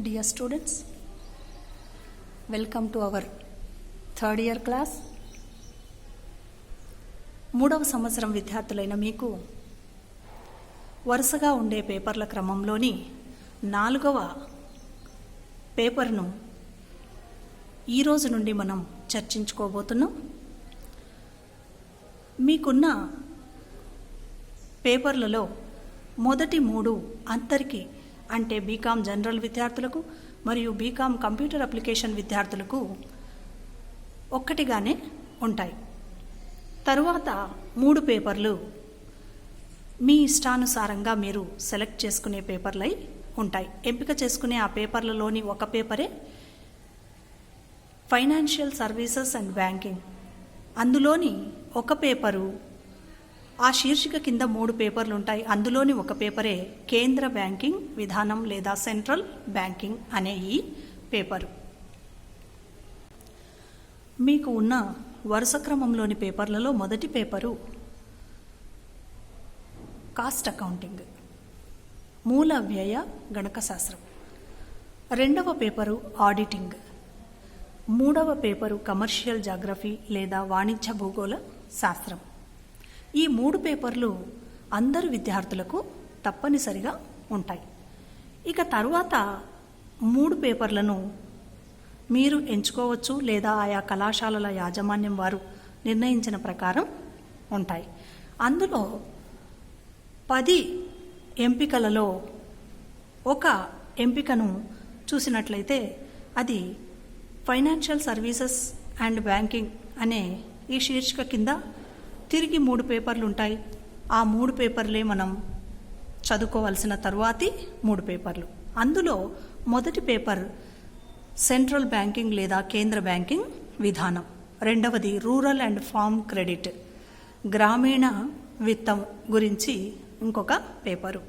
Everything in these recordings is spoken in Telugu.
Dear students, welcome to our third year class. మూడవ సంవత్సరం విద్యార్థులైన మీకు వరుసగా ఉండే పేపర్ల క్రమంలోని 4వ పేపర్ను ఈరోజు నుండి మనం చర్చించుకోబోతున్నాం. మీకున్న పేపర్లలో మొదటి 3 అందరికీ అంటే బీకామ్ జనరల్ విద్యార్థులకు మరియు బీకామ్ కంప్యూటర్ అప్లికేషన్ విద్యార్థులకు ఒక్కటిగానే ఉంటాయి. తరువాత 3 పేపర్లు మీ ఇష్టానుసారంగా మీరు సెలెక్ట్ చేసుకునే పేపర్లై ఉంటాయి. ఎంపిక చేసుకునే ఆ పేపర్లలోని ఒక పేపరే ఫైనాన్షియల్ సర్వీసెస్ అండ్ బ్యాంకింగ్. అందులోని ఒక పేపరు ఆ శీర్షిక కింద 3 పేపర్లు ఉంటాయి. అందులోని ఒక పేపరే కేంద్ర బ్యాంకింగ్ విధానం లేదా సెంట్రల్ బ్యాంకింగ్ అనే ఈ పేపరు. మీకు ఉన్న వరుస క్రమంలోని పేపర్లలో మొదటి పేపరు కాస్ట్ అకౌంటింగ్, మూల వ్యయ గణకశాస్త్రం. రెండవ పేపరు ఆడిటింగ్. మూడవ పేపరు కమర్షియల్ జాగ్రఫీ లేదా వాణిజ్య భూగోళ శాస్త్రం. ఈ 3 పేపర్లు అందరు విద్యార్థులకు తప్పనిసరిగా ఉంటాయి. ఇక తరువాత 3 పేపర్లను మీరు ఎంచుకోవచ్చు లేదా ఆయా కళాశాలల యాజమాన్యం వారు నిర్ణయించిన ప్రకారం ఉంటాయి. అందులో 10 ఎంపికలలో ఒక ఎంపికను చూసినట్లయితే అది ఫైనాన్షియల్ సర్వీసెస్ అండ్ బ్యాంకింగ్ అనే ఈ శీర్షిక కింద తిరిగి 3 పేపర్లు ఉంటాయి. ఆ 3 పేపర్లే మనం చదువుకోవాల్సిన తరువాతి 3 పేపర్లు. అందులో మొదటి పేపర్ సెంట్రల్ బ్యాంకింగ్ లేదా కేంద్ర బ్యాంకింగ్ విధానం. రెండవది రూరల్ అండ్ ఫార్మ్ క్రెడిట్, గ్రామీణ విత్తం గురించి ఇంకొక పేపరు.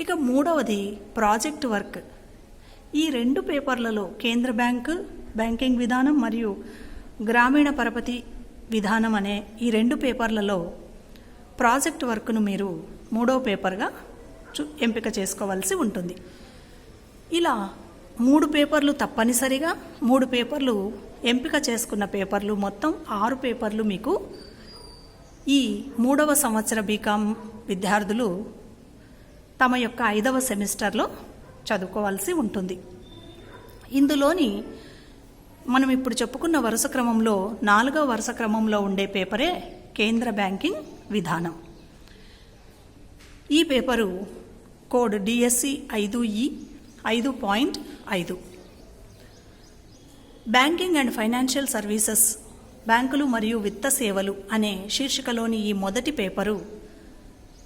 ఇక మూడవది ప్రాజెక్ట్ వర్క్. ఈ 2 పేపర్లలో కేంద్ర బ్యాంకింగ్ విధానం మరియు గ్రామీణ పరపతి విధానం అనే ఈ 2 పేపర్లలో ప్రాజెక్ట్ వర్క్ను మీరు 3వ పేపర్గా ఎంపిక చేసుకోవాల్సి ఉంటుంది. ఇలా 3 పేపర్లు తప్పనిసరిగా, 3 పేపర్లు ఎంపిక చేసుకున్న పేపర్లు, మొత్తం 6 పేపర్లు మీకు ఈ 3వ సంవత్సర బీకామ్ విద్యార్థులు తమ యొక్క 5వ సెమిస్టర్లో చదువుకోవాల్సి ఉంటుంది. ఇందులోని మనం ఇప్పుడు చెప్పుకున్న వరుస క్రమంలో 4వ వరుస క్రమంలో ఉండే పేపరే కేంద్ర బ్యాంకింగ్ విధానం. ఈ paper code DSC 5E 5.5. Banking and financial services, బ్యాంకులు మరియు విత్త సేవలు అనే శీర్షికలోని ఈ మొదటి పేపరు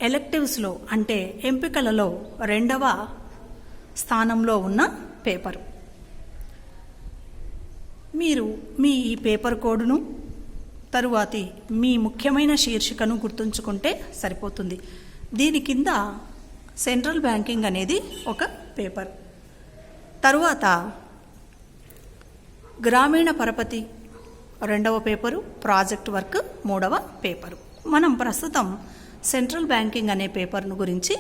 ఎలెక్టివ్స్లో అంటే ఎంపికలలో 2వ స్థానంలో ఉన్న పేపరు. మీరు మీ ఈ పేపర్ కోడ్ను తరువాతి మీ ముఖ్యమైన శీర్షికను గుర్తుంచుకుంటే సరిపోతుంది. దీని కింద సెంట్రల్ బ్యాంకింగ్ అనేది ఒక పేపర్. తరువాత గ్రామీణ పరపతి 2వ పేపరు, ప్రాజెక్ట్ వర్క్ 3వ పేపరు. మనం ప్రస్తుతం సెంట్రల్ బ్యాంకింగ్ అనే పేపర్ను గురించి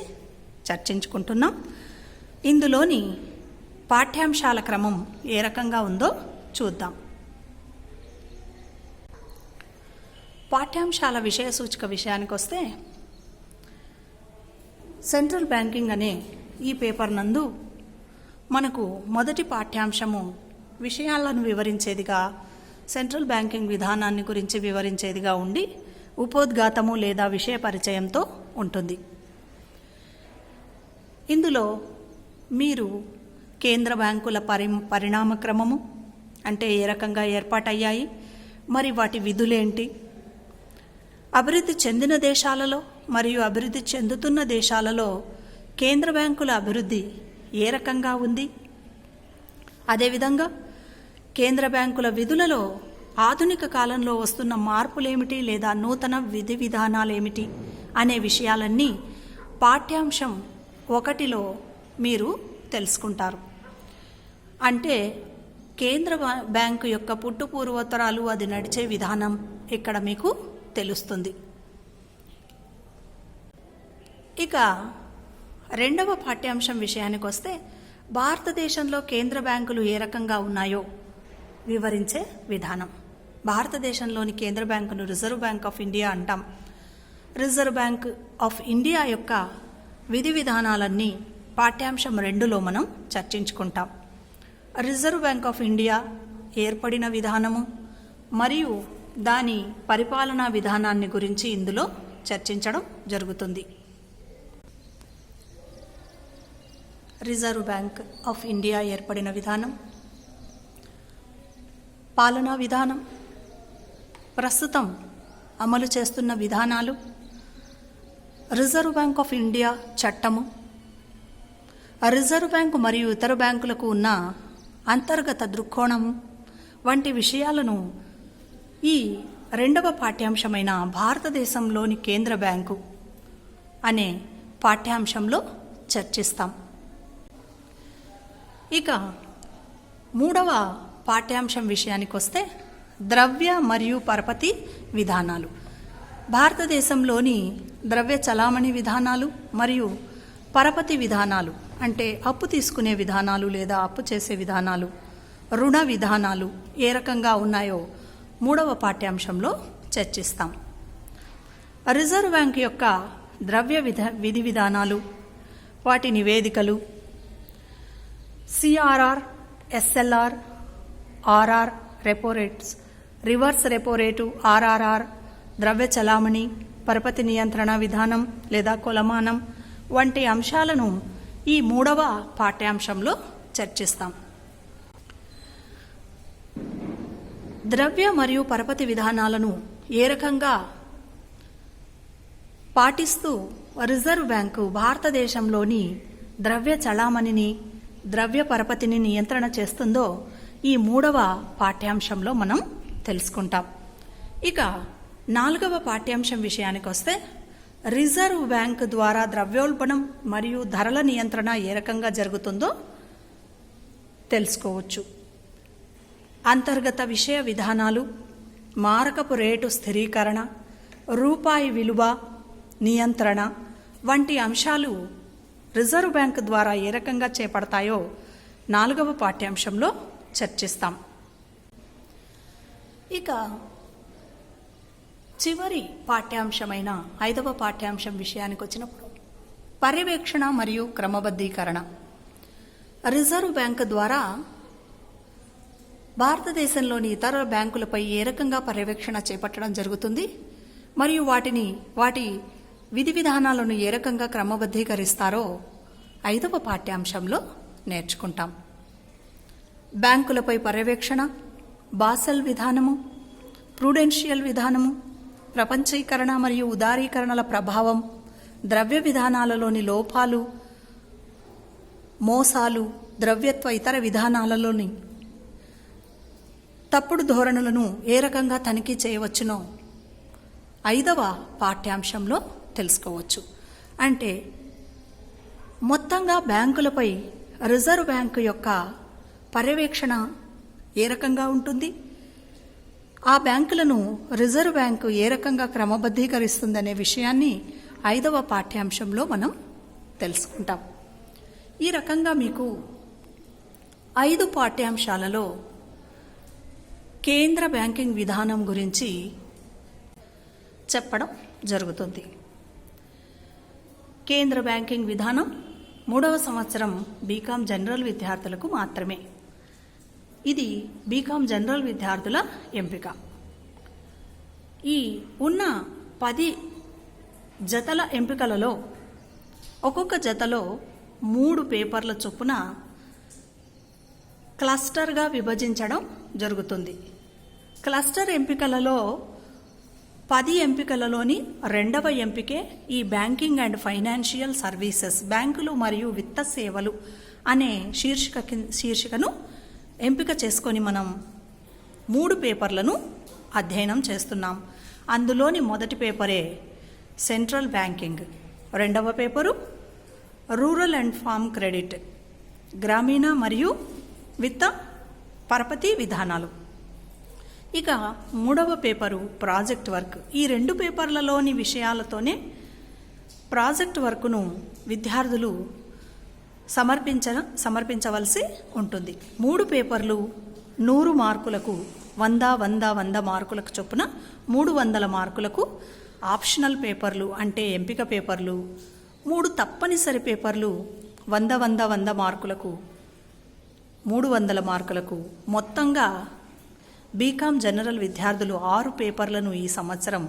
చర్చించుకుంటున్నాం. ఇందులోని పాఠ్యాంశాల క్రమం ఏ రకంగా ఉందో చూద్దాం. పాఠ్యాంశాల విషయ సూచిక విషయానికి వస్తే సెంట్రల్ బ్యాంకింగ్ అనే ఈ పేపర్ నందు మనకు మొదటి పాఠ్యాంశము విషయాలను వివరించేదిగా, సెంట్రల్ బ్యాంకింగ్ విధానాన్ని గురించి వివరించేదిగా ఉండి ఉపోద్ఘాతము లేదా విషయ పరిచయంతో ఉంటుంది. ఇందులో మీరు కేంద్ర బ్యాంకుల పరిణామ క్రమము అంటే ఏ రకంగా ఏర్పాటయ్యాయి, మరి వాటి విధులేంటి, అభివృద్ధి చెందిన దేశాలలో మరియు అభివృద్ధి చెందుతున్న దేశాలలో కేంద్ర బ్యాంకుల అభివృద్ధి ఏ రకంగా ఉంది, అదేవిధంగా కేంద్ర బ్యాంకుల విధులలో ఆధునిక కాలంలో వస్తున్న మార్పులేమిటి లేదా నూతన విధి విధానాలేమిటి అనే విషయాలన్నీ పాఠ్యాంశం 1లో మీరు తెలుసుకుంటారు. అంటే కేంద్ర బ్యాంకు యొక్క పుట్టుపూర్వోత్తరాలు, అది నడిచే విధానం ఇక్కడ మీకు తెలుస్తుంది. ఇక రెండవ పాఠ్యాంశం విషయానికి వస్తే భారతదేశంలో కేంద్ర బ్యాంకులు ఏ రకంగా ఉన్నాయో వివరించే విధానం. భారతదేశంలోని కేంద్ర బ్యాంకును రిజర్వ్ బ్యాంక్ ఆఫ్ ఇండియా అంటాం. రిజర్వ్ బ్యాంక్ ఆఫ్ ఇండియా యొక్క విధి విధానాలన్నీ పాఠ్యాంశం 2లో మనం చర్చించుకుంటాం. రిజర్వ్ బ్యాంక్ ఆఫ్ ఇండియా ఏర్పడిన విధానము మరియు దాని పరిపాలనా విధానాన్ని గురించి ఇందులో చర్చించడం జరుగుతుంది. రిజర్వ్ బ్యాంక్ ఆఫ్ ఇండియా ఏర్పడిన విధానం, పాలనా విధానం, ప్రస్తుతం అమలు చేస్తున్న విధానాలు, రిజర్వ్ బ్యాంక్ ఆఫ్ ఇండియా చట్టము, రిజర్వ్ బ్యాంకు మరియు ఇతర బ్యాంకులకు ఉన్న అంతర్గత దృక్కోణం వంటి విషయాలను ఈ 2వ పాఠ్యాంశమైన భారతదేశంలోని కేంద్ర బ్యాంకు అనే పాఠ్యాంశంలో చర్చిస్తాం. ఇక 3వ పాఠ్యాంశం విషయానికి వస్తే ద్రవ్య మరియు పరపతి విధానాలు. భారతదేశంలోని ద్రవ్య చలామణి విధానాలు మరియు పరపతి విధానాలు అంటే అప్పు తీసుకునే విధానాలు లేదా అప్పు చేసే విధానాలు, రుణ విధానాలు ఏ రకంగా ఉన్నాయో 3వ పాఠ్యాంశంలో చర్చిస్తాం. రిజర్వ్ బ్యాంక్ యొక్క ద్రవ్య విధి విధానాలు, వాటి నివేదికలు, CRR, SLR, RR, repo rates, reverse repo rate, RRR, ద్రవ్య చలామణి, పరపతి నియంత్రణ విధానం లేదా కొలమానం వంటి అంశాలను ఈ 3వ పాఠ్యాంశంలో చర్చిస్తాం. ద్రవ్య మరియు పరపతి విధానాలను ఏ రకంగా పాటిస్తూ రిజర్వ్ బ్యాంకు భారతదేశంలోని ద్రవ్య చలామణిని, ద్రవ్య పరపతిని నియంత్రణ చేస్తుందో ఈ 3వ పాఠ్యాంశంలో మనం తెలుసుకుంటాం. ఇక 4వ పాఠ్యాంశం విషయానికి వస్తే రిజర్వ్ బ్యాంక్ ద్వారా ద్రవ్యోల్బణం మరియు ధరల నియంత్రణ ఏ రకంగా జరుగుతుందో తెలుసుకోవచ్చు. అంతర్గత విషయ విధానాలు, మారకపు రేటు స్థిరీకరణ, రూపాయి విలువ నియంత్రణ వంటి అంశాలు రిజర్వ్ బ్యాంక్ ద్వారా ఏ రకంగా చేపడతాయో 4వ పాఠ్యాంశంలో చర్చిస్తాం. ఇక చివరి పాఠ్యాంశమైన 5వ పాఠ్యాంశం విషయానికి వచ్చినప్పుడు పర్యవేక్షణ మరియు క్రమబద్ధీకరణ. రిజర్వ్ బ్యాంక్ ద్వారా భారతదేశంలోని ఇతర బ్యాంకులపై ఏ రకంగా పర్యవేక్షణ చేపట్టడం జరుగుతుంది మరియు వాటి విధి విధానాలను ఏ రకంగా క్రమబద్ధీకరిస్తారో 5వ పాఠ్యాంశంలో నేర్చుకుంటాం. బ్యాంకులపై పర్యవేక్షణ, బాసెల్ విధానము, ప్రూడెన్షియల్ విధానము, ప్రపంచీకరణ మరియు ఉదారీకరణల ప్రభావం, ద్రవ్య విధానాలలోని లోపాలు, మోసాలు, ద్రవ్యత్వ ఇతర విధానాలలోని తప్పుడు ధోరణులను ఏ రకంగా తనిఖీ చేయవచ్చునో 5వ పాఠ్యాంశంలో తెలుసుకోవచ్చు. అంటే మొత్తంగా బ్యాంకులపై రిజర్వ్ బ్యాంకు యొక్క పర్యవేక్షణ ఏ రకంగా ఉంటుంది, ఆ బ్యాంకులను రిజర్వ్ బ్యాంకు ఏ రకంగా క్రమబద్ధీకరిస్తుందనే విషయాన్ని 5వ పాఠ్యాంశంలో మనం తెలుసుకుంటాం. ఈ రకంగా మీకు 5 పాఠ్యాంశాలలో కేంద్ర బ్యాంకింగ్ విధానం గురించి చెప్పడం జరుగుతుంది. కేంద్ర బ్యాంకింగ్ విధానం 3వ సంవత్సరం బీకామ్ జనరల్ విద్యార్థులకు మాత్రమే. ఇది బీకామ్ జనరల్ విద్యార్థుల ఎంపిక. ఈ ఉన్న 10 జతల ఎంపికలలో ఒక్కొక్క జతలో 3 పేపర్ల చొప్పున క్లస్టర్గా విభజించడం జరుగుతుంది. క్లస్టర్ ఎంపికలలో 10 ఎంపికలలోని 2వ ఎంపికే ఈ బ్యాంకింగ్ అండ్ ఫైనాన్షియల్ సర్వీసెస్, బ్యాంకులు మరియు విత్త సేవలు అనే శీర్షికను ఎంపిక చేసుకొని మనం 3 పేపర్లను అధ్యయనం చేస్తున్నాం. అందులోని మొదటి పేపరే సెంట్రల్ బ్యాంకింగ్, 2వ paper rural and farm credit, గ్రామీణ మరియు విత్త పరపతి విధానాలు. ఇక 3వ పేపరు ప్రాజెక్ట్ వర్క్. ఈ 2 పేపర్లలోని విషయాలతోనే ప్రాజెక్ట్ వర్క్ను విద్యార్థులు సమర్పించవలసి ఉంటుంది. 3 పేపర్లు 100 మార్కులకు 100 మార్కులకు చొప్పున 300 మార్కులకు ఆప్షనల్ పేపర్లు అంటే ఎంపిక పేపర్లు, 3 తప్పనిసరి పేపర్లు 100 మార్కులకు 300 మార్కులకు మొత్తంగా బీకామ్ జనరల్ విద్యార్థులు 6 పేపర్లను ఈ సంవత్సరం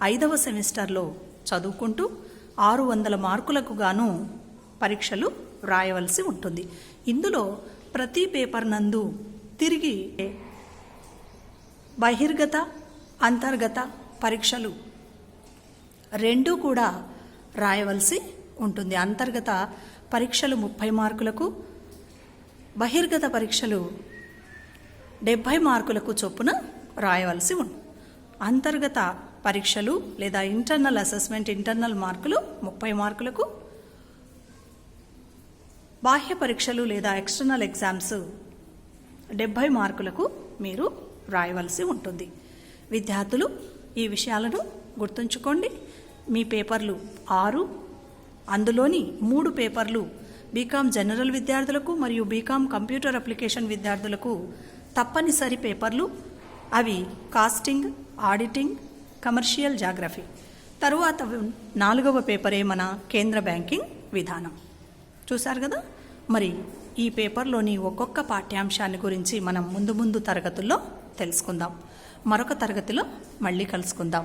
5వ సెమిస్టర్లో చదువుకుంటూ 600 మార్కులకు గాను పరీక్షలు రాయవలసి ఉంటుంది. ఇందులో ప్రతి పేపర్ నందు తిరిగి బహిర్గత అంతర్గత పరీక్షలు 2 కూడా రాయవలసి ఉంటుంది. అంతర్గత పరీక్షలు 30 మార్కులకు, బహిర్గత పరీక్షలు 70 మార్కులకు చొప్పున రాయవలసి ఉంటుంది. అంతర్గత పరీక్షలు లేదా ఇంటర్నల్ అసెస్మెంట్ ఇంటర్నల్ మార్కులు 30 మార్కులకు, బాహ్య పరీక్షలు లేదా ఎక్స్టర్నల్ ఎగ్జామ్స్ 70 మార్కులకు మీరు రాయవలసి ఉంటుంది. విద్యార్థులు ఈ విషయాలను గుర్తుంచుకోండి. మీ పేపర్లు 6, అందులోని 3 పేపర్లు బీకామ్ జనరల్ విద్యార్థులకు మరియు బీకామ్ కంప్యూటర్ అప్లికేషన్ విద్యార్థులకు తప్పనిసరి పేపర్లు. అవి కాస్టింగ్, ఆడిటింగ్, కమర్షియల్ జాగ్రఫీ. తరువాత 4వ పేపరే మన కేంద్ర బ్యాంకింగ్ విధానం. చూశారు కదా. మరి ఈ పేపర్లోని ఒక్కొక్క పాఠ్యాంశాన్ని గురించి మనం ముందు తరగతుల్లో తెలుసుకుందాం. మరొక తరగతిలో మళ్ళీ కలుసుకుందాం.